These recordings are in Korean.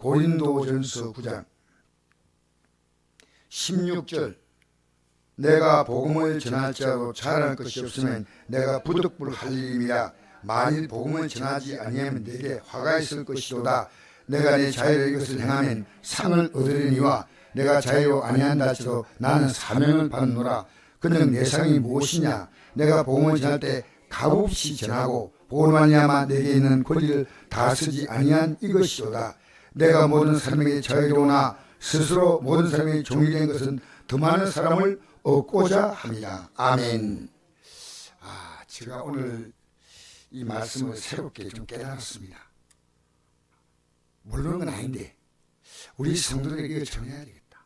고린도전서 9장 16절 내가 복음을 전할지라도 잘할 것이 없으면 내가 부득불할 일임이라. 만일 복음을 전하지 아니하면 내게 화가 있을 것이로다. 내가 내 자유로 이것을 행하면 상을 얻으려니와 내가 자유로 아니한다 할지라도 나는 사명을 받노라. 그는 내 상이 무엇이냐? 내가 복음을 전할 때 값없이 전하고 복음을 말미암아 내게 있는 권리를 다 쓰지 아니한 이것이로다. 내가 모든 사람에게 자유로우나 스스로 모든 사람이 종이 된 것은 더 많은 사람을 얻고자 합니다. 아멘. 제가 오늘 이 말씀을 새롭게 좀 깨달았습니다. 모르는 건 아닌데 우리 성도들에게 이걸 정해야 되겠다.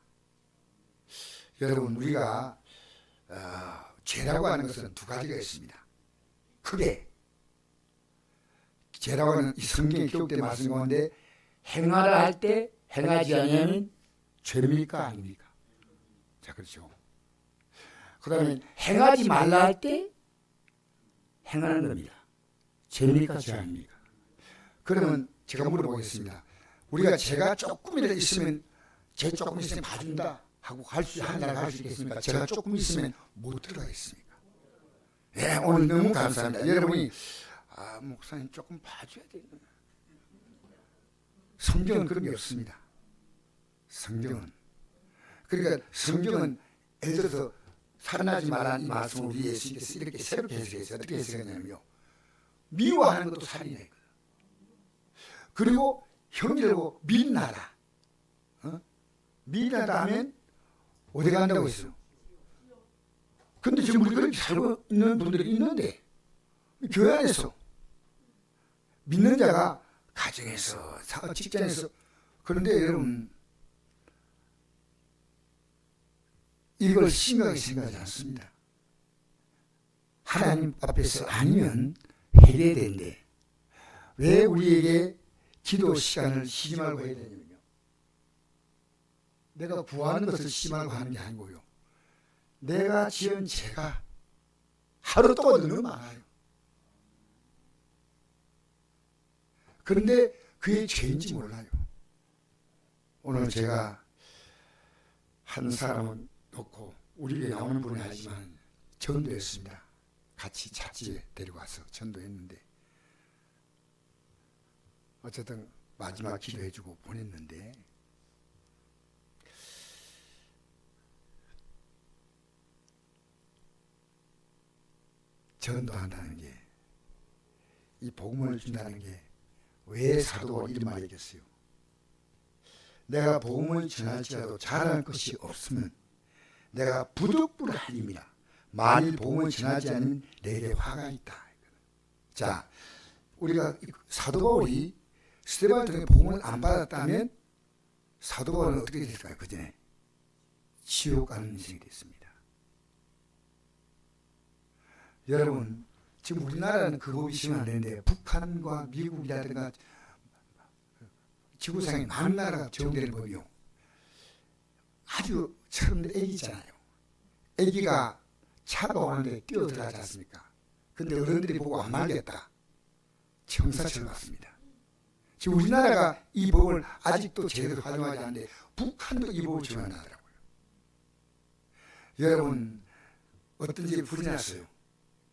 여러분, 우리가 죄라고 하는 것은 두 가지가 있습니다. 크게 죄라고 하는 이 성경에 기록된 말씀 가운데 행하라 할 때 행하지 않으면 죄입니까 아닙니까? 자, 그렇죠. 그 다음에 행하지 말라 할 때 행하는 겁니다. 죄입니까 죄 아닙니까? 그러면 제가 물어보겠습니다. 우리가 죄가 조금이라도 있으면 죄 조금 있으면 봐준다 하고 할 수 있겠습니까? 죄가 조금 있으면 못 들어가겠습니까? 예, 오늘 너무 감사합니다. 여러분이 목사님 조금 봐줘야 되겠네. 성경은 그런 게 없습니다. 성경은 그러니까 성경은 예를 들어서 살인하지 말라는 이 말씀을 우리 예수님께서 이렇게 새롭게 해석했어요. 어떻게 해석했냐면요, 미워하는 것도 살인이거든. 그리고 형제라고 밀나라. 밀나라 하면 어디 간다고 했어요? 근데 지금 우리 그렇게 살고 있는 분들이 있는데 교회 안에서 믿는 자가 가정에서 직장에서. 그런데 여러분, 이걸 심각하게 생각하지 않습니다. 하나님 앞에서 아니면 해야 되는데 왜 우리에게 기도 시간을 쉬지 말고 해야 되냐면요, 내가 구하는 것을 쉬지 말고 하는 게 아니고요, 내가 지은 죄가 하루 동안 너무 많아요. 그런데 그게 죄인지 몰라요. 오늘 제가 한 사람은 놓고 우리 교회 나오는 분이 아니지만 전도했습니다. 같이 자취에 데리고 와서 전도했는데 어쨌든 마지막 기도해주고 보냈는데, 전도한다는 게, 이 복음을 준다는 게 왜 사도가 이런 말을 했겠어요? 내가 복음을 전할지라도 잘할 것이 없으면 내가 부득불할 일이라. 만일 복음을 전하지 않으면 내게 화가 있다. 자, 우리가 사도 바울이 스데반을 통해 복음을 안 받았다면 사도 바울은 어떻게 됐을까요? 그 전에 지옥 가는 인생이 됐습니다. 여러분, 지금 우리나라는 그 법이 있으면 안 되는데 북한과 미국이라든가 지구상에 많은 나라가 적용되는 법이요, 아주 처음에 애기잖아요. 애기가 차가 오는데 뛰어들어가지 않습니까? 근데 어른들이 보고 안 말겠다, 형사처벌 받습니다. 지금 우리나라가 이 법을 아직도 제대로 활용하지 않는데 북한도 이 법을 적용하더라고요. 여러분, 어떤 집에 불이 났어요.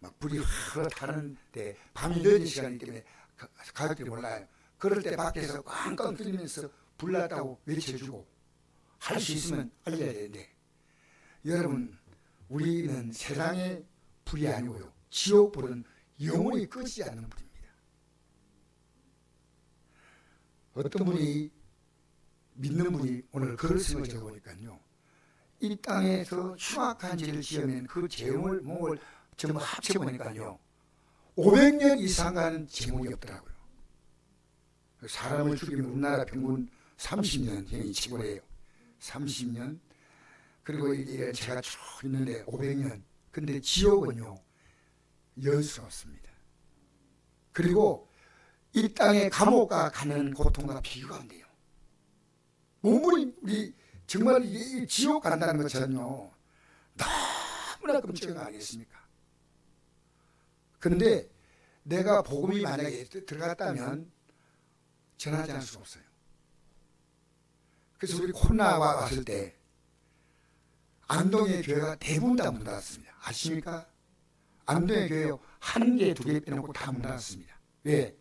막 불이 확 타는데 밤이 늦은 시간이기 때문에 가족들이 몰라요. 그럴 때 밖에서 꽝꽝 뚫리면서 불 났다고 외쳐주고 할 수 있으면 알려야 되는데, 여러분, 우리는 세상의 불이 아니고요, 지옥 불은 영원히 꺼지지 않는 불입니다. 어떤 분이, 믿는 분이 오늘 글을 쓴 걸 적어보니까요, 이 땅에서 흉악한 죄를 지으면 그 죄물 목을 전부 합쳐보니까요 500년 이상 가는 제목이 없더라고요. 사람을 죽이면 우리나라 평균 30년형이 치고래요. 30년. 그리고 이게 제가 쭉 있는데 500년. 근데 지옥은요 연수가 없습니다. 그리고 이 땅의 감옥가 가는 고통과 비교가 안 돼요. 몸물이 우리 정말 이 지옥 간다는 것처럼요 너무나 끔찍한 거 아니겠습니까? 그런데 내가 복음이 만약에 들어갔다면 전하지 않을 수 없어요. 그래서 우리 코로나가 왔을 때 안동의 교회가 대부분 다 문 닫았습니다. 아십니까? 안동의 교회 한 개, 두 개 빼놓고 다 문 닫았습니다. 왜?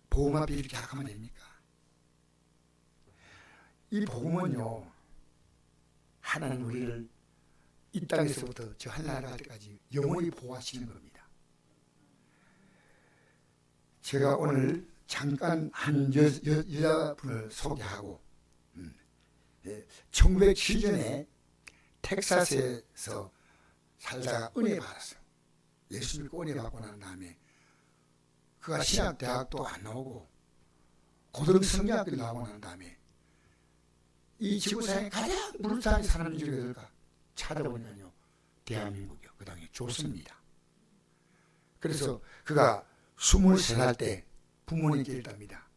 복음만 이렇게 하면 됩니까? 이 복음은요, 하나님 우리를 이 땅에서부터 저 하늘나라 갈 때까지 영원히 보호하시는 겁니다. 제가 오늘 잠깐 한 여자분을 소개하고 1907년에 텍사스에서 살다가 은혜 받았어요. 예수 믿고 은혜 받고 난 다음에 그가 신학대학도 안 나오고 고등성경학교 나오고 난 다음에 이 지구상에 가장 불쌍히 사는 민족이 어딜까 찾아보니까요, 대한민국이요. 그 당시 조선입니다. 그래서 그가 23살 때 부모님께 이랬답니다.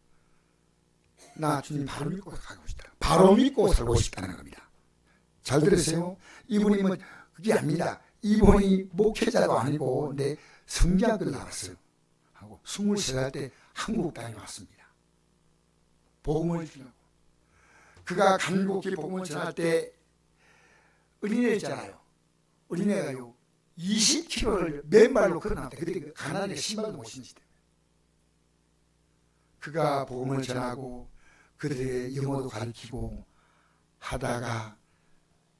나 주님 바로 믿고 가고 싶다. 바로 믿고 살고 싶다는 겁니다. 잘 들으세요. 이분이 뭐 그게 아닙니다. 이분이 목회자도 아니고 내 성경학교를 나왔어요. 하고 23살 때 한국 땅에 왔습니다. 복음을 주려고. 그가 간곡히 복음을 전할 때 어린애 있잖아요. 어린애가요 20km를 맨발로 걸어놨다. 그때 가난하게 신발도 못 신시대. 그가 복음을 전하고 그들의 영어도 가르치고 하다가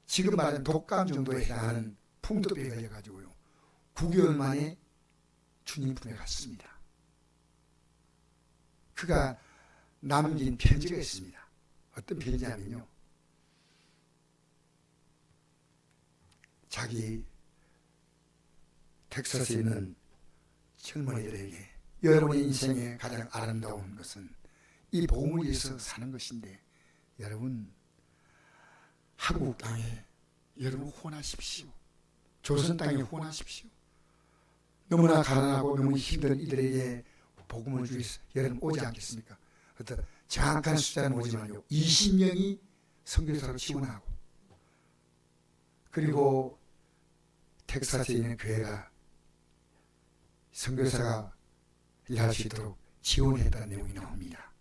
지금 말하는 독감 정도에 해당하는 풍토병에 걸려가지고요 9개월 만에 주님 품에 갔습니다. 그가 남긴 편지가 있습니다. 어떤 편지냐면요, 자기 텍사스에 있는 젊은이들에게 여러분의 인생의 가장 아름다운 것은 이 복음을 위해서 사는 것인데, 여러분 한국 땅에 여러분 후원하십시오. 조선 땅에 후원하십시오. 너무나 가난하고 너무 힘든 이들에게 복음을 주기 위해서 여러분 오지 않겠습니까? 어떤 정확한 숫자는 오지만요 20명이 선교사로 지원하고, 그리고 텍사스에 있는 교회가 선교사가 일할 수 있도록 지원했다는 내용이 나옵니다.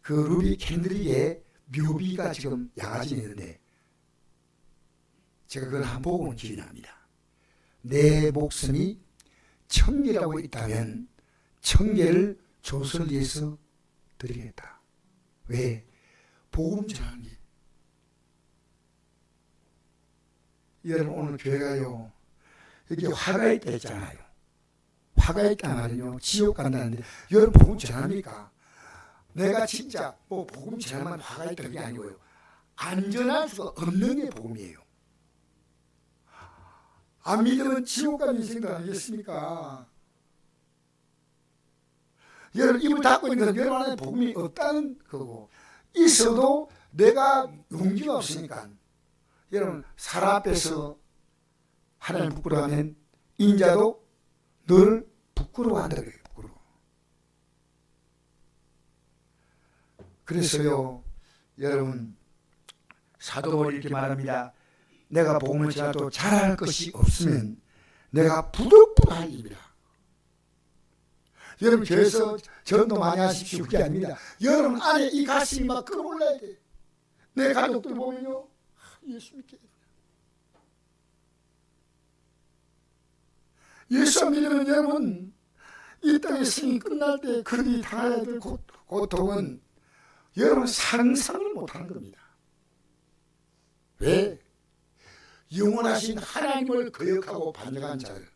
그 루비 캔드릭의 묘비가 지금 양아진에 있는데 제가 그걸 한번 보고 온 기억이 납니다. 내 목숨이 1000개라고 있다면 1000개를 조선을 위해서 드리겠다. 왜? 복음 전하는 게. 여러분 오늘 교회가요 여기 화가 있다 했잖아요. 화가 있다 말은요 지옥 간다는데 여러분 복음 전합니까? 내가 진짜 뭐 복음 전하면 화가 있다 그게 아니고요, 안전할 수가 없는 게 복음이에요. 안 믿으면 지옥 가는 인생도 아니겠습니까? 여러분 입을 닫고 있는 것은 여러분 안에 복음이 없다는 거고, 있어도 내가 용기가 없으니까. 여러분 사람 앞에서 하나님 부끄러워하면 인자도 늘 부끄러워한다 그래요. 부끄러워. 그래서요 여러분 사도 바울이 이렇게 말합니다. 내가 복음을 전하도 잘할 것이 없으면 내가 부득부득할 일이다. 여러분 교회에서 전도 많이 하십시오 그게 아닙니다. 여러분 안에 이 가슴이 막 끓어올라야 돼. 내 가족들 보면요 예수 믿게 예수 안 믿으면 여러분 이 땅의 생이 끝날 때 그들이 당해야 될 고통은 여러분 상상을 못하는 겁니다. 왜? 영원하신 하나님을 거역하고 반역한 자들.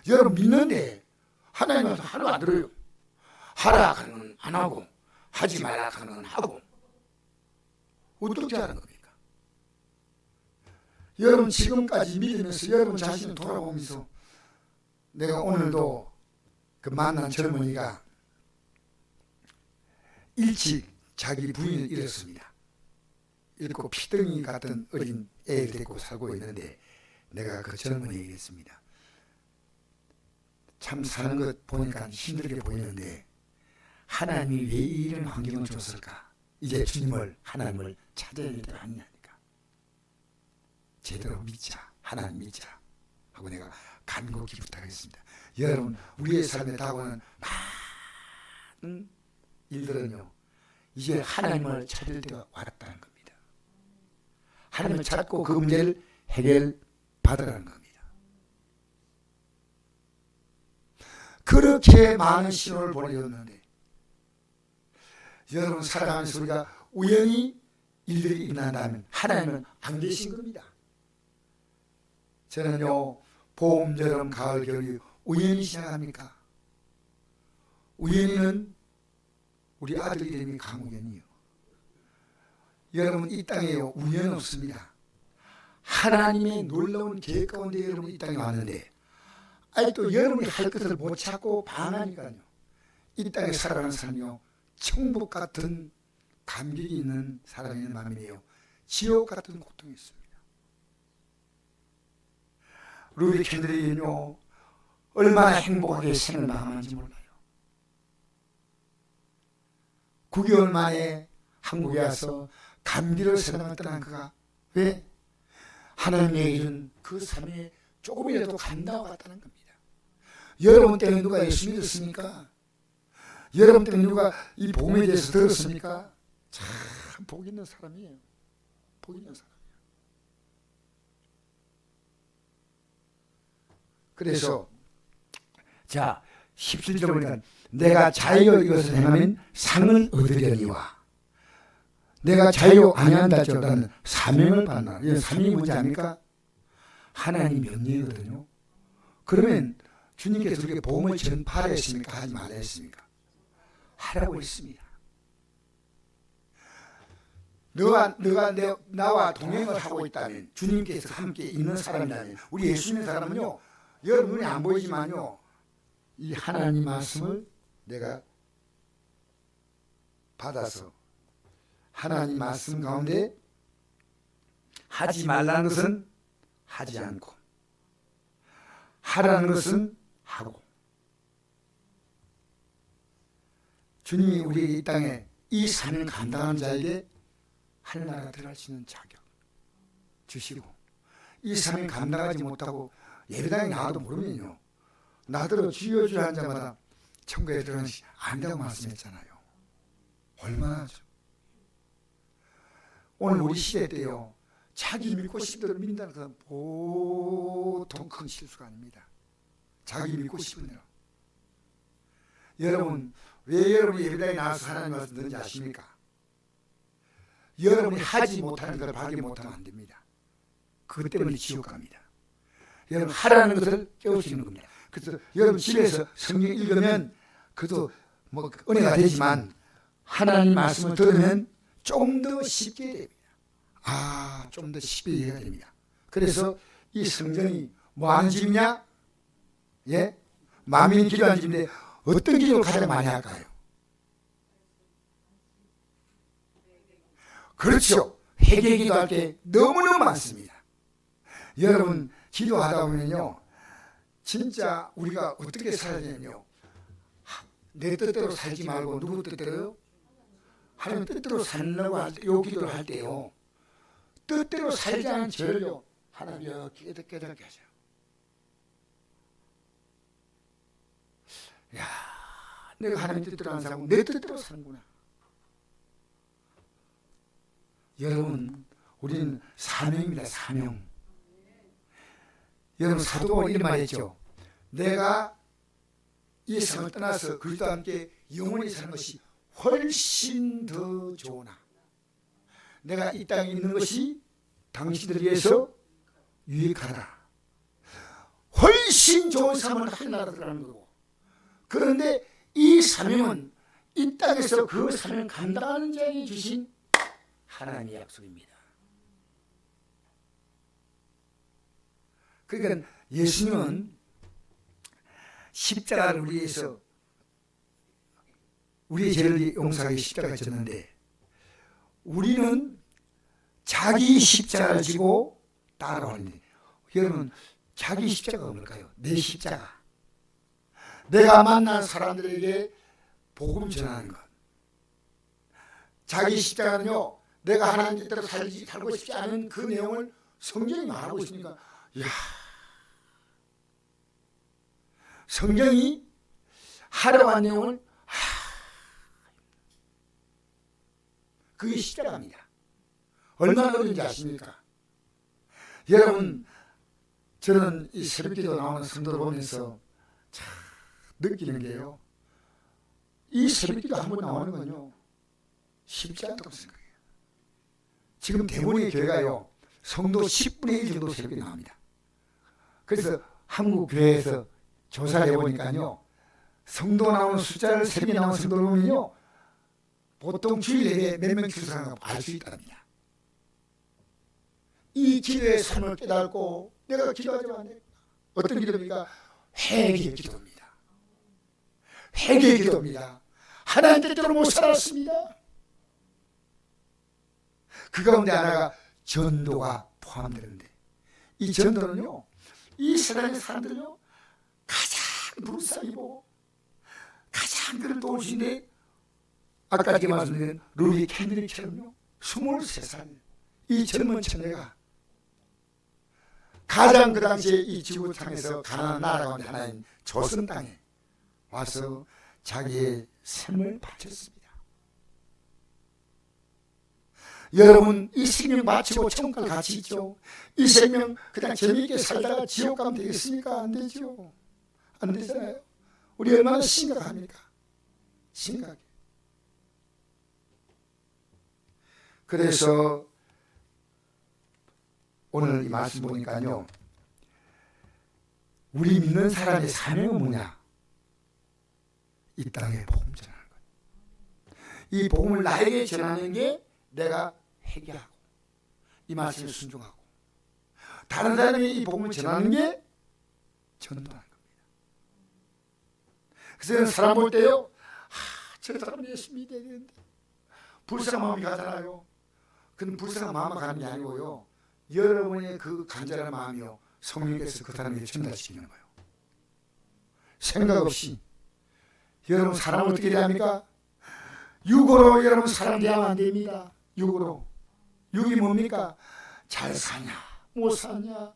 여러분 믿는데 하나님은 하루 안 들어요. 하라 하는 건 안 하고 하지 말라 하는 건 하고. 어떻게 하는 겁니까? 여러분 지금까지 믿으면서 여러분 자신을 돌아보면서 내가 오늘도 그 만난 젊은이가 일찍 자기 부인을 잃었습니다. 잃고 피덩이 같은 어린 애를 데리고 살고 있는데 내가 그 젊은이에게 얘기했습니다. 참 사는 것 보니까 힘들게 보이는데 하나님이 왜 이런 환경을 줬을까? 이제 주님을 하나님을 찾아야 될 때가 아니냐니까. 제대로 믿자. 하나님 믿자 하고 내가 간곡히 부탁했습니다. 여러분 우리의 삶에 다가오는 많은 일들은요 이제 하나님을 찾을 때가 왔다는 겁니다. 하나님을 찾고 그 문제를 해결받으라는 겁니다. 그렇게 많은 신호를 보내줬는데 여러분 살아가면서 우리가 우연히 일들이 일어난다면 하나님은 안 계신 겁니다. 저는요 봄, 여름, 가을, 겨울이 우연히 시작합니까? 우연히는 우리 아들 이름이 강우연이요. 여러분 이 땅에요 우연 없습니다. 하나님의 놀라운 계획 가운데 여러분 이 땅에 왔는데 아직도 여러분이 할 것을 못 찾고 방황하니까요. 이 땅에 살아가는 사람이요 천국 같은 감격이 있는 사람의 마음이에요. 지옥 같은 고통이 있습니다. 루비 캔들이요 얼마나 행복하게 생을 마감하는지 몰라요. 9개월 만에 한국에 와서 감기를 세상을 떠난 그가 왜? 하나님의 일은 그 삶에 조금이라도 감당하고 갔다는 겁니다. 여러분 때문에 누가 예수 믿었습니까? 여러분 때문에 누가 이 복음에 대해서 들었습니까? 참 복 있는 사람이에요. 복 있는 사람이에요. 그래서 자 17절 보니까 내가 자유로 이것을 행하면 상을 얻으려니와 내가 자유로 아니한다 할지라도 나는 사명을 받나. 이 사명이 뭔지 압니까? 하나님 명령이거든요. 그러면 주님께서 우리에게 복음을 전파하라 했습니까? 하지 말라 했습니까? 하라고 했습니다. 나와 동행을 하고 있다면 주님께서 함께 있는 사람이라면 우리 예수 믿는 사람은요 여러분 눈에 안 보이지만요 이 하나님 말씀을 내가 받아서 하나님 말씀 가운데 하지 말라는 것은 하지 않고 하라는 것은 하고 주님이 우리 이 땅에 이 사명을 감당하는 자에게 하늘나라 들어갈 수 있는 자격 주시고 이 사명을 감당하지 못하고 예배당에 나와도 모르면요 나더러 주여 주여 한 자마다 천국에 들어가는 것이 아니라고 말씀했잖아요. 얼마나 죠 오늘 우리 시대 때요 자기 믿고 싶은 대로 믿는다는 것은 보통 큰 실수가 아닙니다. 자기 믿고 싶은 대로. 여러분 왜 여러분이 예배당에 나와서 하나님 말씀 듣는지 아십니까? 여러분이 하지 못하는 것을 하지 못하면 안 됩니다. 그것 때문에 지옥 갑니다. 여러분 하라는 것을 깨우치는 겁니다. 그래서 여러분 집에서 성경 읽으면 그것도 뭐 은혜가 되지만 하나님 말씀을 들으면 좀 더 쉽게 됩니다. 좀 더 쉽게 이해가 됩니다. 그래서 이 성전이 뭐 하는 집이냐? 예? 마음이 기도하는 집인데 어떤 기도를 가장 많이 할까요? 그렇죠. 회개 기도할 때 너무너무 많습니다. 여러분 기도하다 보면요 진짜 우리가 어떻게 살아야 되냐면요 내 뜻대로 살지 말고 누구 뜻대로요? 하나님 뜻대로 살려고 할 때, 요 기도를 할 때요 뜻대로 살지 않은 죄를요 하나님이여 깨닫게 하세요. 야, 내가 하나님 뜻대로 안 살고 내 뜻대로 사는구나. 여러분 우리는 사명입니다. 사명. 여러분 사도 바울이 이런 말 했죠. 내가 이 세상을 떠나서 그리스도와 함께 영원히 사는 것이 훨씬 더 좋으나 내가 이 땅에 있는 것이 당신들을 위해서 유익하다. 훨씬 좋은 삶을 하나라 들어가는 거고 그런데 이 사명은 이 땅에서 그 사명을 감당하는 자에게 주신 하나님의 약속입니다. 그러니까 예수님은 십자가를 우리 위해서 우리의 죄를 용서하기 십자가를 졌는데 우리는 자기 십자가를 지고 따라오는데 여러분 자기 십자가가 뭘까요? 내 십자가. 내가 만난 사람들에게 복음 전하는 것. 자기 십자가는요 내가 하나님 뜻대로 살고 싶지 않은 그 내용을 성경이 말하고 있으니까 이야, 성경이 하라고 한 내용을 그게 십자가입니다. 얼마나 어려운지 아십니까? 여러분, 저는 이 새벽기도 나오는 성도를 보면서 참 느끼는 게요, 이 새벽기도 한번 나오는 건요 쉽지 않다고 생각해요. 지금 대부분의 교회가요 성도 10분의 1 정도 새벽기 나옵니다. 그래서 한국 교회에서 조사를 해보니까요, 성도 나오는 숫자를 새벽에 나오는 성도를 보면요 보통 주일 내에 몇 명 출석하는가 알 수 있답니다. 이 기도의 삶을 깨닫고 내가 기도하지 않았나? 어떤 기도입니까? 회개의 기도입니다. 회개의 기도입니다. 하나님 뜻대로 못 살았습니다. 그 가운데 하나가 전도가 포함되는데, 이 전도는요 이 세상의 사람들은요 가장 불쌍히고 가장 그를 도우시는데, 아까 제가 말씀드린 루비 캔드릭처럼요 23살 이 젊은 처녀가 가장 그 당시에 이 지구상에서 가난한 나라 가운데 하나인 조선 땅에 와서 자기의 삶을 바쳤습니다. 여러분, 이 생명 바치고 천국 갈 가치 있죠? 이 생명 그냥 재미있게 살다가 지옥 가면 되겠습니까? 안 되죠. 안 되잖아요. 우리 얼마나 심각합니까? 심각해. 그래서 오늘 이 말씀 보니까요, 우리 믿는 사람의 사명은 뭐냐? 이 땅에 복음 전하는 거예요. 이 복음을 나에게 전하는 게 내가 회개하고 이 말씀에 순종하고, 다른 사람에게 이 복음을 전하는 게 전도하는 겁니다. 그래서 사람 볼 때요, 저 사람 예수 믿어야 되는데 불쌍한 마음이 가잖아요. 그건 불쌍한 마음만 가는 게 아니고요, 여러분의 그 간절한 마음이요 성령께서 그 사람에게 전달시키는 거예요. 생각 없이. 여러분, 사람을 어떻게 대합니까? 육으로 여러분 사람 대하면 안 됩니다. 육으로. 육이 뭡니까? 잘 사냐 못 사냐,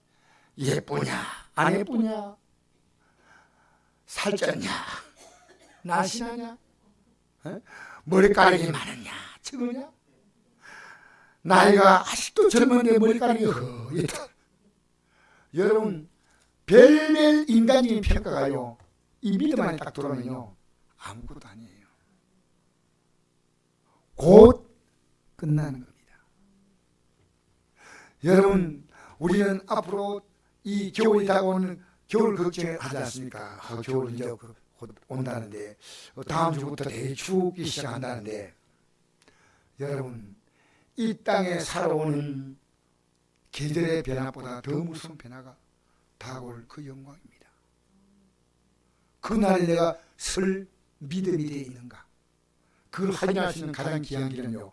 예쁘냐 안 예쁘냐, 살쪘냐 날씬하냐, 머리카락이 많으냐 적으냐, 나이가 아직도 젊은데 머리카락이 허옇다. 여러분, 별별 인간적인 평가가요 이 믿음 안에 딱 들어오면요 아무것도 아니에요. 곧 끝나는 겁니다. 여러분, 우리는 앞으로 이 겨울이 다가오는 겨울 걱정하지 않습니까? 겨울 이제 곧 온다는데, 다음 주부터 되게 춥기 시작한다는데, 여러분, 이 땅에 살아오는 계절의 변화보다 더 무서운 변화가 다가올 그 영광입니다. 그날에 내가 설 믿음이 되어 있는가? 그걸 확인할 수 있는 가장 귀한 길은요,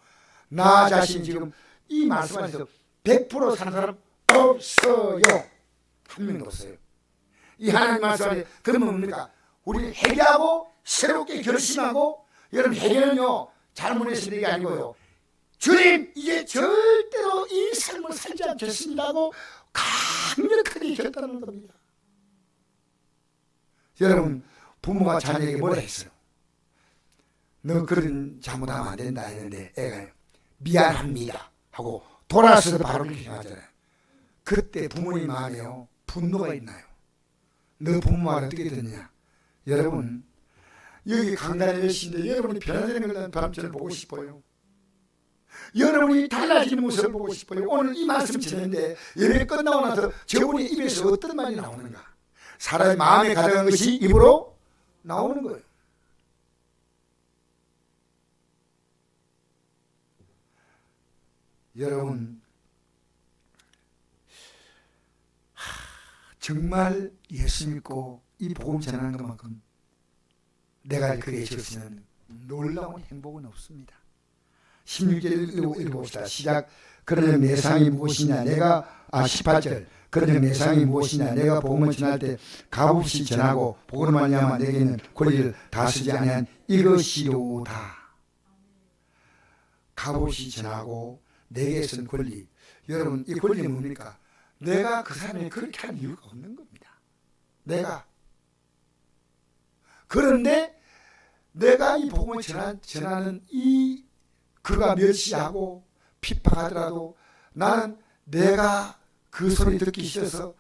나 자신 지금 이 말씀 안에서 100% 사는 사람 없어요. 한 명도 없어요. 이 하나님 말씀 안에. 그러면 뭡니까? 우리 회개하고 새롭게 결심하고, 여러분 회개는요 잘못했을 게 아니고요, 주님 이제 절대로 이 삶을 살지 않겠습니다 하고 강력하게 결단하는 겁니다. 여러분, 부모가 자녀에게 뭐라 했어요? 너 그런 잘못하면 안 된다 했는데 애가 미안합니다 하고 돌아서서 바로 이렇게 하잖아요. 그때 부모님 마음에요 분노가 있나요? 너 부모 말 어떻게 듣느냐? 여러분, 여기 강단에 계신데 여러분이 변화되는 걸 바람처럼 보고 싶어요. 여러분이 달라지는 모습을 보고 싶어요. 오늘 이 말씀 전했는데 예배 끝나고 나서 저분의 입에서 어떤 말이 나오는가? 사람의 마음에 가득한 것이 입으로 나오는 거예요. 여러분, 정말 예수 믿고 이 복음 전하는 것만큼 내가 그에 있어서는 놀라운 행복은 없습니다. 16절 읽어봅시다. 시작. 그러나 매상이 무엇이냐? 18절. 그러나 매상이 무엇이냐? 내가 복음을 전할 때 값없이 전하고 복음을 말미암아 내게는 권리를 다 쓰지 아니한 이것이로다. 값없이 전하고 내게 쓴 권리. 여러분, 이 권리는 뭡니까? 내가 그 사람이 그렇게 할 이유가 없는 겁니다. 내가. 그런데 내가 이 복음을 전하는 이 그가 멸시하고 핍박하더라도 나는 내가 그 소리 듣기 싫어서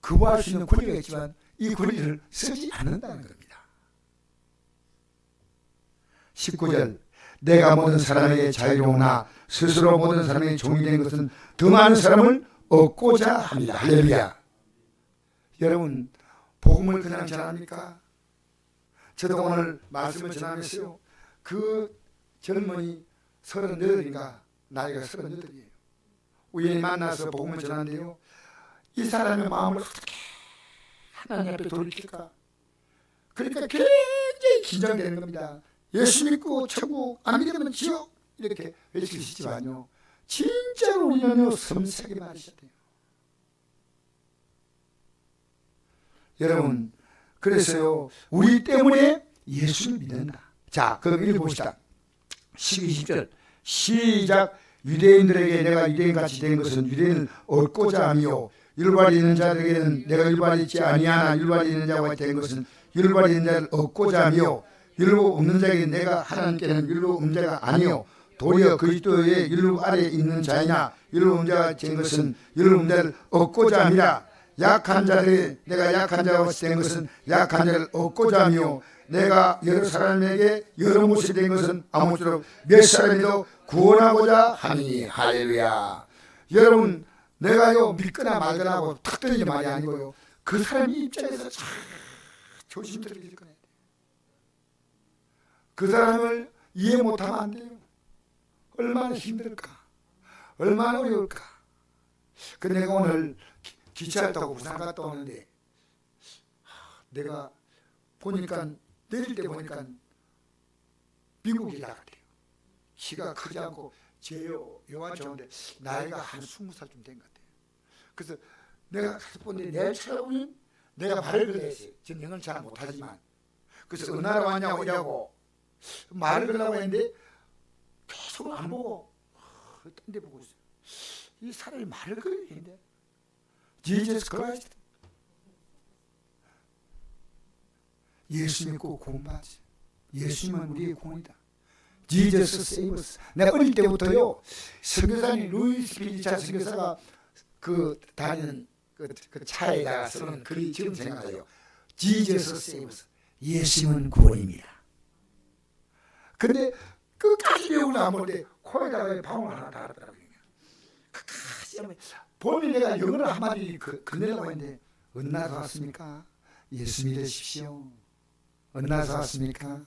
거부할 수 있는 권리가 있지만 이 권리를 쓰지 않는다는 겁니다. 19절 내가 모든 사람에게 자유로우나 스스로 모든 사람에게 종이 된 것은 더 많은 사람을 얻고자 합니다. 할렐루야. 여러분 복음을 그냥 전합니까? 저도 오늘 말씀을 전하면서요, 그 젊은이 38인가 나이가 38이에요. 우연히 만나서 복음을 전하는데요, 이 사람의 마음을 어떻게 하나님 앞에 돌릴까? 그러니까 굉장히 긴장되는 겁니다. 예수 믿고 천국, 안 믿으면 지옥, 이렇게 외치시지만요, 진짜로 우리는요 섬세하게 말하셔야 돼요. 여러분 그래서요 우리 때문에 예수를 믿는다. 자 그럼 읽어봅시다. 12절 시작. 유대인들에게 내가 유대인같이 된 것은 유대인을 얻고자 하며 율발이 있는 자들에게는 내가 율발이 있지 아니하나 율발이 있는 자가 된 것은 율발이 있는 자를 얻고자 하며 율법 없는 자에게 내가 하나님께는 율법 없는 자가 아니요 도리어 그리스도의 율법 아래에 있는 자이나 율법 없는 자가 된 것은 율법 없는 자를 얻고자 합니다. 약한 자들이 내가 약한 자가 된 것은 약한 자를 얻고자 하며 내가 여러 사람에게 여러 모습이 된 것은 아무쪼록 몇 사람이도 구원하고자 하니. 할렐루야. 여러분 내가요 믿거나 말거나 하고 탁 떨리는 말이 아니고요, 그 사람 입장에서 참 조심스럽게 접근해야 돼요. 그 사람을 이해 못하면 안 돼요. 얼마나 힘들까, 얼마나 어려울까. 근데 내가 오늘 기차를 타고 부산 갔다 오는데 내가 보니까 내릴 때 보니까 미국이라 같아요. 키가 크지 않고 여와 좋은데 나이가 한 20살쯤 된 것 같아요. 그래서 내가 가서 보는데 내 차로는 내가 말을 걸었어요. 저는 영어를 잘 못하지만. 그래서 어느 나라 왔냐고 이러고 말을 걸려고 했는데 계속 안 보고 딴 데 보고 있어요. 이 사람이 말을 걸어야 되는데 Jesus Christ, 예수 믿고 구원받지. 예수님은 우리의 구원이다. Jesus save us. 내가 어릴 때부터요 선교사님 루이스 피리차 선교사가 그 다니는 그 차에다가 쓰는 글이 지금 생각나요. Jesus save us. 예수님은 구원입니다. 근데 끝까지 배우려고 하는데 코에다가 방울 하나 달았더라고요. 끝까지 하면 보면 내가 영어를 한마디 건네려고 했는데 어느 나라에서 왔습니까? 예수 믿으십시오. 어느 나라에서 왔습니까?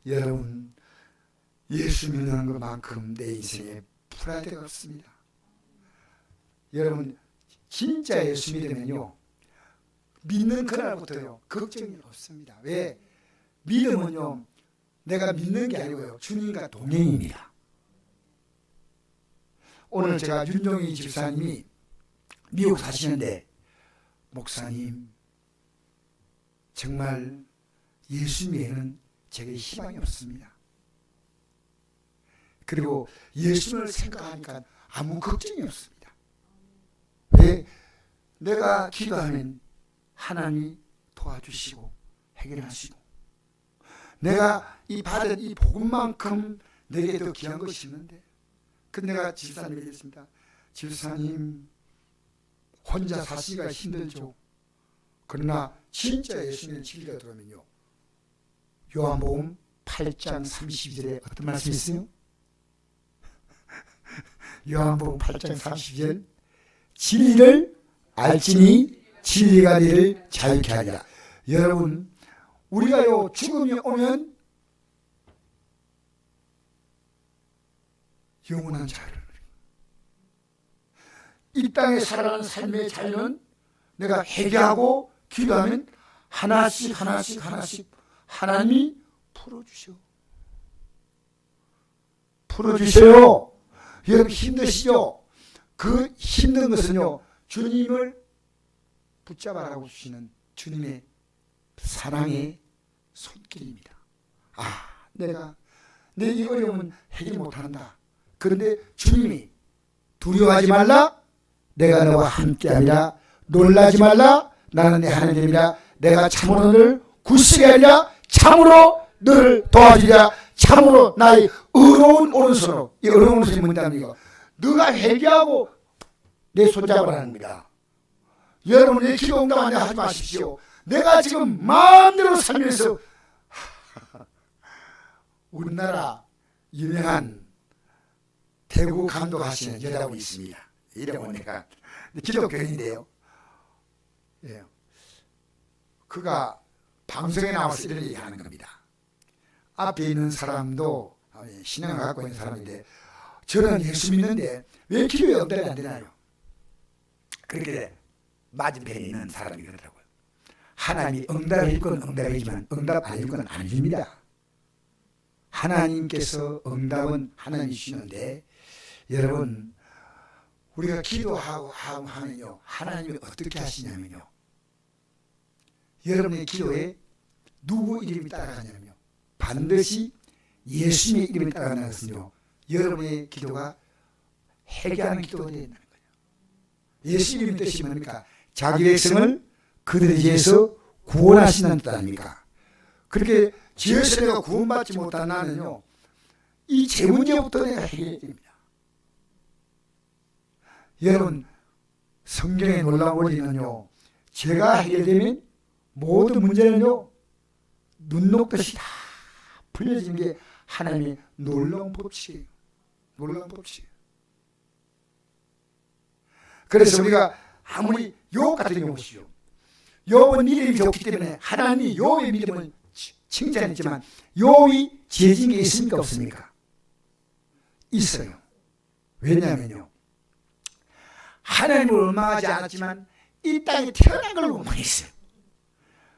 여러분 예수 믿는 것만큼 내 인생에 풀할 데가 없습니다. 여러분 진짜 예수 믿으면요 믿는 그날부터요 걱정이 없습니다. 왜? 믿음은요 내가 믿는 게 아니고요 주님과 동행입니다. 오늘 제가 윤종희 집사님이 미국 사시는데, 목사님 정말 예수 외에는 제게 희망이 없습니다. 그리고 예수를 생각하니까 아무 걱정이 없습니다. 왜? 내가 기도하면 하나님이 도와주시고 해결하시고, 내가 이 받은 이 복음만큼 내게 더 귀한 것이 있는데, 근데 내가 집사님에게 했습니다. 집사님 혼자 사시기가 힘들죠. 그러나 진짜 예수님의 진리가 들어오면요 요한복음 8장 32절에 어떤 말씀이 있어요? 요한복음 8장 32절 진리를 알지니 진리가 너를 자유케 하리라. 여러분 우리가요 죽음이 오면 영원한 자유를, 이 땅에 살아가는 삶의 자유는 내가 회개하고 기도하면 하나씩 하나님이 풀어주셔요. 여러분 힘드시죠? 그 힘든 것은요 주님을 붙잡아라고 주시는 주님의 사랑의 손길입니다. 내가 내 이 어려움은 해결 못한다. 그런데 주님이 두려워하지 말라, 내가 너와 함께하리라. 놀라지 말라, 나는 내 하나님이라. 내가 참으로 너를 굳세게 하리라. 참으로 너를 도와주리라. 참으로 나의 의로운 오른손으로, 이 의로운 오른손이 뭔답니까? 너가 회개하고 내 손잡으라는 겁니다. 여러분, 내 기도 응답 안 하지 마십시오. 내가 지금 마음대로 살면서 우리나라 유명한 대구 감독하시는 여자분이 있습니다. 이름은 내가 기독교인인데요. 예. 그가 방송에 나와서 이런 얘기하는 겁니다. 앞에 있는 사람도 신앙을 갖고 있는 사람인데, 저는 예수 믿는데 왜 기도에 응답이 안 되나요? 그렇게 맞은편에 있는 사람이 그러더라고요. 하나님이 응답해 줄 건 응답이지만 응답 안 해 줄 건 안 해줍니다. 하나님께서 응답은 하나님이 주시는데, 여러분, 우리가 기도하고 하면요, 하나님이 어떻게 하시냐면요, 여러분의 기도에 누구 이름이 따라가냐면요, 반드시 예수님의 이름이 따라가는 것은요, 여러분의 기도가 회개하는 기도가 되어야 된다는 거예요. 예수 이름의 뜻이 뭡니까? 자기 백성을 그들에 의해서 구원하신다는 뜻 아닙니까? 그렇게 죄에서 내가 구원받지 못한 나는요, 이 죄 문제부터 내가 해결해야 됩니다. 여러분, 성경의 놀라운 원리는요, 죄가 해결되면 모든 문제는요, 눈 녹듯이 다 풀려지는 게 하나님의 놀라운 법칙이에요. 놀라운 법칙이에요. 그래서 우리가 아무리 욥 같은 경우 보시죠. 욥은 믿음이 좋기 때문에 하나님이 욥의 믿음을 칭찬했지만, 욥이 죄진 게 있습니까, 없습니까? 있어요. 왜냐하면요, 하나님을 원망하지 않았지만 이 땅에 태어난 걸 원망했어요.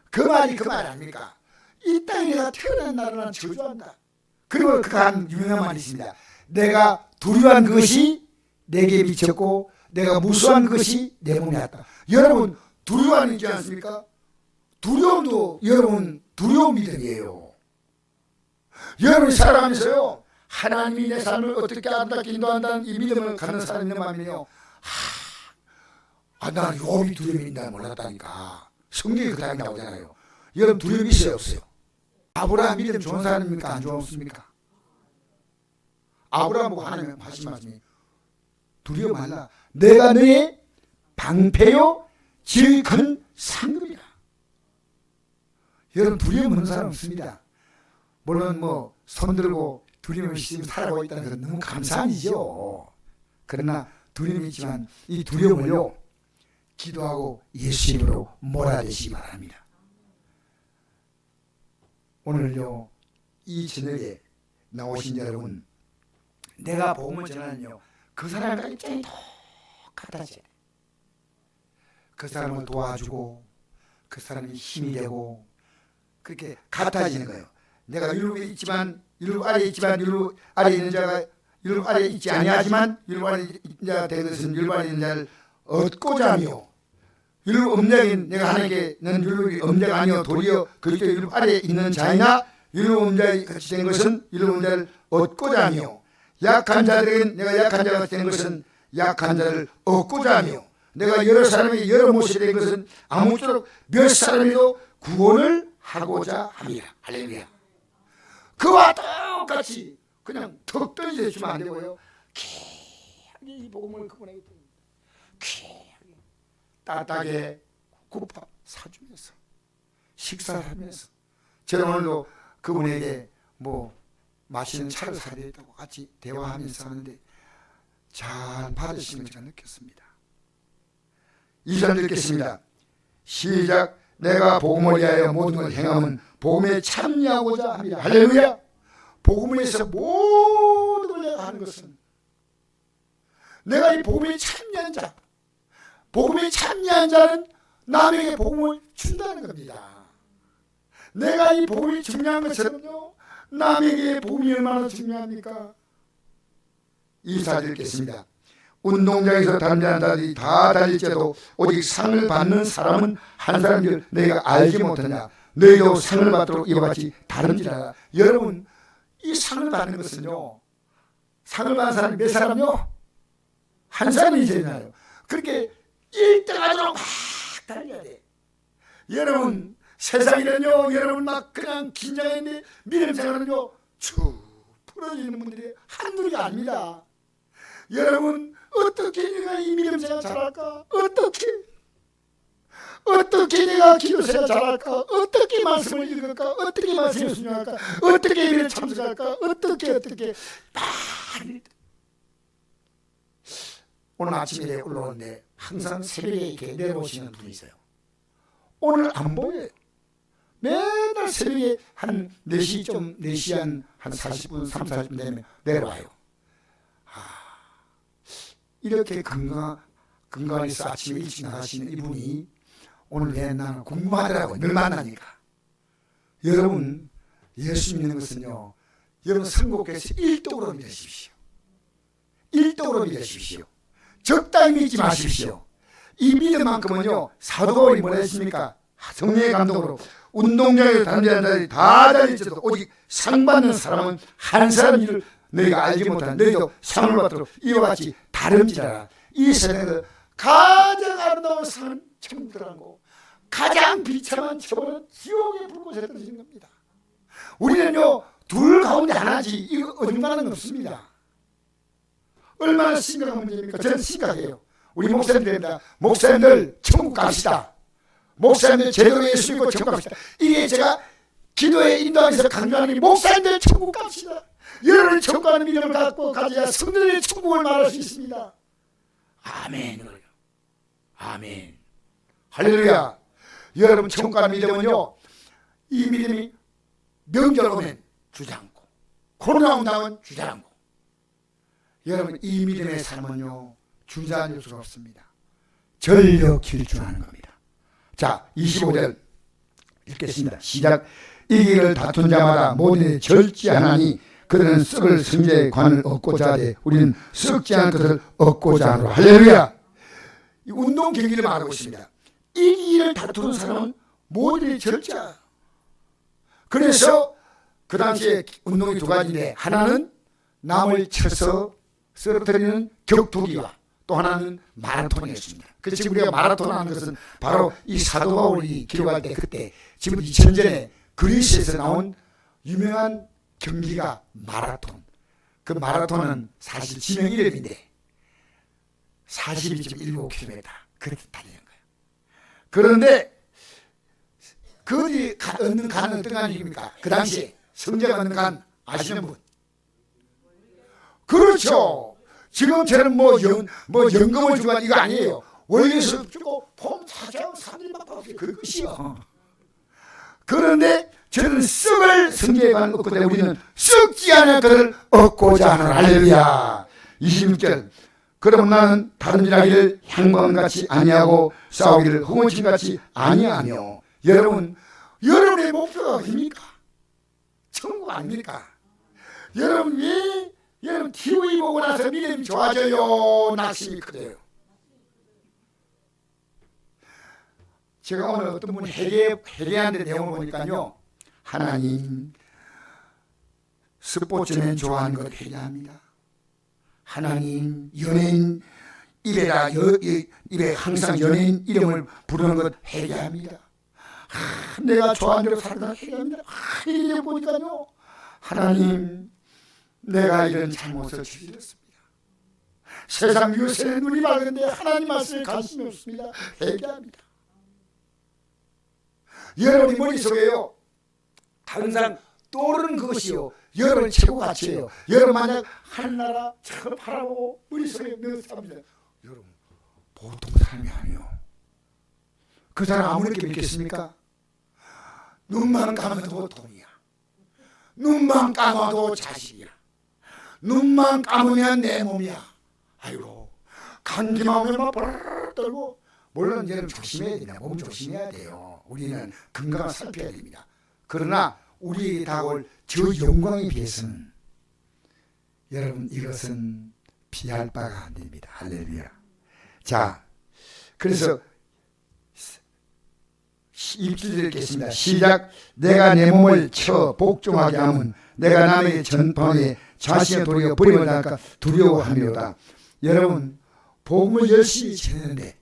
그 말이 그 말 아닙니까? 이 땅에 내가 태어난 나를 난 저주한다. 그리고 그가 한 유명한 말이 있습니다. 내가 두려워한 것이 내게 미쳤고 내가 무수한 것이 내 몸에 왔다. 여러분, 두려워하는 게 않습니까? 두려움도 여러분 두려운 믿음이에요. 여러분이 살아가면서요, 하나님이 내 삶을 어떻게 안답게 인도한다는 이 믿음을 갖는 사람이 있는 마음이요, 나는 욥이 두려움이 있다는 몰랐다니까. 성경에 그 답이 나오잖아요. 여러분, 두려움이 있어요, 없어요? 아브라함 믿음 좋은 사람입니까, 안 좋습니까? 아브라함 보고 하나님 하신 말씀이 두려워 말라. 내가 너의 방패요 제일 큰 상급이라. 여러분, 두려움 없는 사람 없습니다. 물론 뭐 손들고 두려움 없이 살아가고 있다는 것은 너무 감사한 일이죠. 그러나 두려움이 있지만 이 두려움을요, 기도하고 예수 이름으로 몰아내시기 바랍니다. 오늘요, 이 저녁에 나오신 여러분, 내가 복음을 전하는요, 그 사람과 입장이 똑같아져요. 그 사람을 도와주고 그 사람이 힘이 되고 그렇게 같아지는 거예요. 내가 율로 위에 있지만, 율로 아래에 있지만, 율로 아래에 있는 자가 율로 아래에 있지 아니하지만 율로 아래에 있는 자가 된 것은 율로 아래에 있는 자를 얻고자 하며, 율로 음자인 내가 하나님께 너는 율로 음자가 아니요 도리어 그리스도 율로 아래에 있는 자이나, 율로 음자에 같이 된 것은 율로 음자를 얻고자 하며, 약한 자들에겐 내가 약한 자가 된 것은 약한 자를 얻고자 하며, 내가 여러 사람이 여러 못이 된 것은 아무쪼록 몇 사람이도 구원을 하고자 합니다. 할렐루야. 그와 똑같이 그냥 턱 떨어져 주면 안 되고요, 귀하게 이 복음을 그분에게 드립니다. 귀하게 따뜻하게 국밥 사주면서 식사하면서, 저는 오늘도 그분에게 뭐 맛있는 차를 사드렸다고 같이 대화하면서 하는데 잘 받으시는 걸 느꼈습니다. 2절 읽겠습니다. 시작. 내가 복음을 위하여 모든 걸 행함은 복음에 참여하고자 합니다. 할렐루야. 복음을 위해서 모든 걸 내가 하는 것은, 내가 이 복음에 참여한 자, 복음에 참여한 자는 남에게 복음을 준다는 겁니다. 내가 이 복음이 중요한 것처럼요, 남에게 복음이 얼마나 중요합니까? 2절 읽겠습니다. 운동장에서 달리는 자들이 다 달릴지라도 오직 상을 받는 사람은 한 사람인지 너희가 알지 못하냐. 너희도 상을 받도록 이와 같이 다른지라. 여러분, 이 상을 받는 것은요, 상을 받는 사람이 몇 사람요? 한 사람이 되잖아요. 그렇게 1등하도록 막 달려야 돼. 여러분, 세상에는요, 여러분 막 그냥 긴장했는데 믿음 생활은요 축 풀어지는 분들이 한둘이 아닙니다. 여러분, 어떻게 내가 이 믿음 생활 잘할까? 어떻게 내가 기도 생활 잘할까? 어떻게 말씀을 읽을까? 어떻게 말씀을 순종할까? 어떻게 예배를 참석할까? 어떻게 많이. 오늘 아침에 올라오는데 항상 새벽에 이렇게 내려오시는 분이 있어요. 오늘 안 보여요. 맨날 새벽에 한 4시, 4시 한 40분, 3, 40분 되면 내려와요. 이렇게 건강해서 아침에 일찍 나가시는 이분이 오늘 왜 나는 궁금하더라고요. 늘 만나니까. 여러분, 예수 믿는 것은요, 여러분 선곡해서 1등으로 믿으십시오. 1등으로 믿으십시오. 적당히 믿지 마십시오. 이 믿음만큼은요, 사도 바울이 뭐라 했습니까? 성령의 감동으로 운동장에 다른 자들이 다 달릴지라도 오직 상 받는 사람은 한 사람을 너희가 알지 못하는 너희도 상을 받도록 이와 같이 다름질하라. 이 세상에서 가장 아름다운 상은 천국이라고, 가장 비참한 처벌은 지옥의 불꽃에 떨어지는 겁니다. 우리는요, 둘 가운데 하나지 이거 어중간한 건 없습니다. 얼마나 심각한 문제입니까? 저는 심각해요. 우리 목사님들입니다. 목사님들 천국 갑시다. 목사님들 제대로 예수 믿고 천국 갑시다. 이게 제가 기도에 인도하면서 강조하는 게 목사님들 천국 갑시다. 여러분이 천국 가는 믿음을 갖고 가져야 성도들의 천국을 말할 수 있습니다. 아멘. 아멘. 할렐루야. 여러분 천국 가는 믿음은요, 이 믿음이 명절 오면 주저앉고 코로나 온다면 주저앉고, 여러분 이 믿음의 삶은요 주저앉을 수가 없습니다. 전력 질주하는 겁니다. 자, 25절 읽겠습니다. 시작. 이 길을 다툰 자마다 모든 절제하나니 그들은 썩을 성제의 관을 얻고자 하되 우리는 썩지 않은 것을 얻고자 하노라. 할렐루야. 이 운동 경기를 말하고 있습니다. 이 길을 다투는 사람은 모든 절제야. 그래서 그 당시에 운동이 두 가지인데, 하나는 남을 쳐서 쓰러뜨리는 격투기와 또 하나는 마라톤이었습니다. 그래서 지금 우리가 마라톤 하는 것은 바로 이 사도 바울이 기록할 때, 그때 지금 2000년에 그리스에서 나온 유명한 경기가 마라톤. 그 마라톤은 사실 지명 이름인데 42.15km 그렇게 달리는 거예요. 그런데 그들이 얻는 간은 어떤 간입니까? 그 당시에 성제가 얻는 간 아시는 분? 그렇죠. 지금처럼 연금을 주고 이거 아니에요. 월급을 주고 폼 사자고 사람들이 막 받았어요. 그것이요. 그런데 저는 썩을 성제의 관을 얻고 우리는 썩지 않을 것을 얻고자 하는. 할렐루야. 26절. 그러면 나는 다른 일하기를 향방같이 아니하고 싸우기를 허무침같이 아니하며. 여러분의 목표가 어디입니까? 천국 아닙니까? 여러분 TV 보고 나서 믿음이 좋아져요, 낙심이 커져요? 제가 오늘 어떤 분이 회개하는 내용을 보니까요, 하나님, 스포츠맨 좋아하는 것 회개합니다. 하나님, 연예인 입에 항상 연예인 이름을 부르는 것 회개합니다. 내가 좋아하는 대로 살다 회개합니다. 이래 보니까요, 하나님, 내가 이런 잘못을 저질렀습니다. 세상 유세에 눈이 밝은데 하나님 말씀에 관심이 없습니다. 회개합니다. 여러분이 머릿속에요, 항상 떠오르는 그것이요, 여러분 최고 가치예요. 여러분 만약 하늘나라 저 바라보고 머릿속에 넣은 사람입니다. 여러분 보통 사람이 아니에요. 그 사람 아무렇게 믿겠습니까? 눈만 감아도 돈이야. 눈만 감아도 자식이야. 눈만 감으면 내 몸이야. 아이고, 감기만 오면 막 버르르 떨고. 물론 여러분 조심해야 됩니다. 몸 조심해야 돼요. 우리는 건강을 살펴야 됩니다. 그러나 우리에게 다가올 저 영광에 비해서는 여러분 이것은 피할 바가 안 됩니다. 할렐루야. 자, 그래서 2절 읽겠습니다. 시작. 내가 내 몸을 쳐 복종하게 하면 내가 남에게 전파에 자신의 도리가 버림을 당할까 두려워하며다. 여러분, 복음을 열심히 전했는데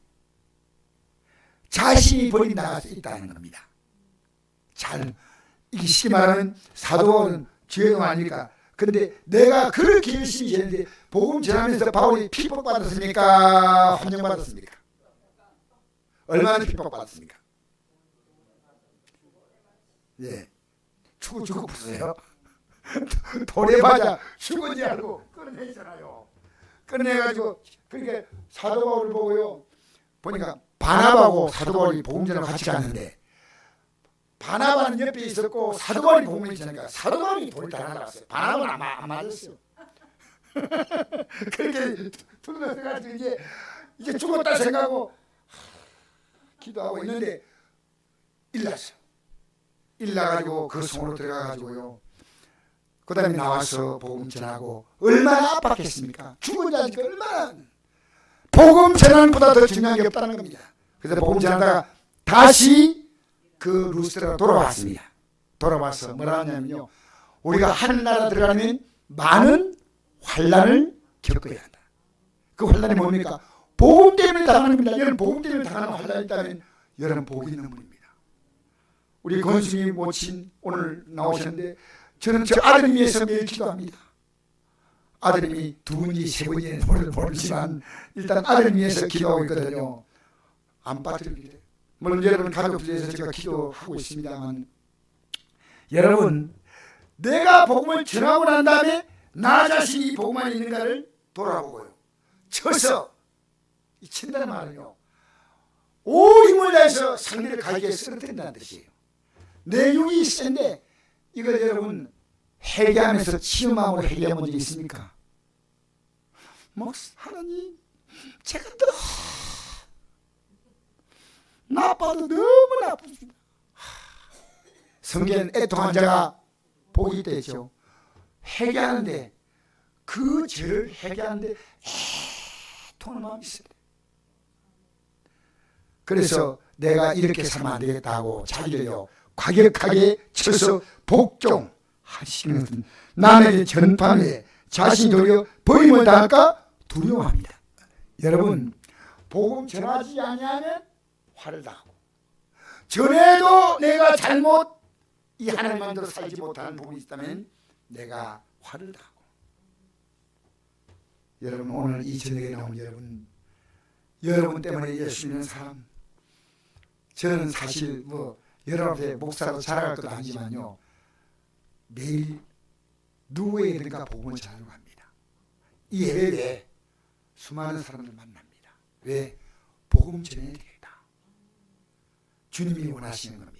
자신이 버림 나갈 수 있다는 겁니다. 이게 쉽게 말하면 사도 바울은 죄는 아닙니까? 그런데 내가 그렇게 열심히 했는데 복음 전하면서 바울이 핍박받았습니까? 환영받았습니까? 얼마나 핍박받았습니까? 예, 죽었어요. 돌에 맞아 죽은지 알고 끌어내잖아요. 끌어내가지고 그러니까 사도 바울을 보고요. 보니까 바나바하고 사도 바울이 복음 전하러 같이 갔는데 바나바는 옆에 있었고 사도 바울이 복음을 전하니까 사도 바울이 돌을 다 날아갔어요. 바나바는 안 맞았어요. 그렇게 둘러서가지고 이제 죽었다 생각하고 기도하고 있는데 일났어요. 일나가지고 그 성으로 들어가가지고요. 그 다음에 나와서 복음 전하고 얼마나 압박했습니까? 죽은 자니까 얼마나 복음 전하는 보다 더 중요한 게 없다는 겁니다. 그래서 복음 전하다가 다시 그 루스드라로 돌아왔습니다. 돌아와서 뭐라 하냐면요, 우리가 하늘나라 들어가면 많은 환난을 겪어야 한다. 그 환난이 뭡니까? 복음 때문에 당하는 겁니다. 여러분 복음 때문에 당하는 환난이 있다면 여러분 복이 있는 분입니다. 우리 권수미 모친 오늘 나오셨는데 저는 저 아드님 위해서 매일 기도합니다. 아드님이 두 분이 세 분이 모르지만 일단 아드님 위해서 기도하고 있거든요. 안 빠뜨립니다. 물론 여러분 가족들 위해서 제가 기도하고 있습니다만, 여러분 내가 복음을 전하고 난 다음에 나 자신이 이 복음 안에 있는가를 돌아보고요. 쳐서 이 친다는 말은요, 온 힘을 다해서 상대를 가기에 쓰러뜨린다는 뜻이에요. 내 육이 센데 이걸 여러분 회개하면서 치유 마음으로 회개한 적이 있습니까? 하나님, 제가 너무 나빠도 너무 나쁘습니다. 성경 애통한 자가 복이 있대죠. 회개하는데 그 죄를 회개하는데 애통하는 마음이 있어요. 그래서 내가 이렇게 살면 안 되겠다 하고 자기를요 과격하게 쳐서 복종하시는 남에게 전파에 자신이 도리어 버림을 당할까 두려워합니다. 여러분 복음 전하지 아니하면 화를 당하고, 전에도 내가 잘못 이 하나님만으로 살지 못하는 부분이 있다면 내가 화를 당하고. 여러분 오늘 이 저녁에 나온 여러분 때문에 예수 믿는 사람, 저는 사실 여러분 앞에 목사로 자랑할 것도 아니지만요, 매일 누구에게든가 복음을 전하려고 합니다. 이 해외에 수많은 사람들 만납니다. 왜? 복음 전해야 되겠다. 주님이 원하시는 겁니다.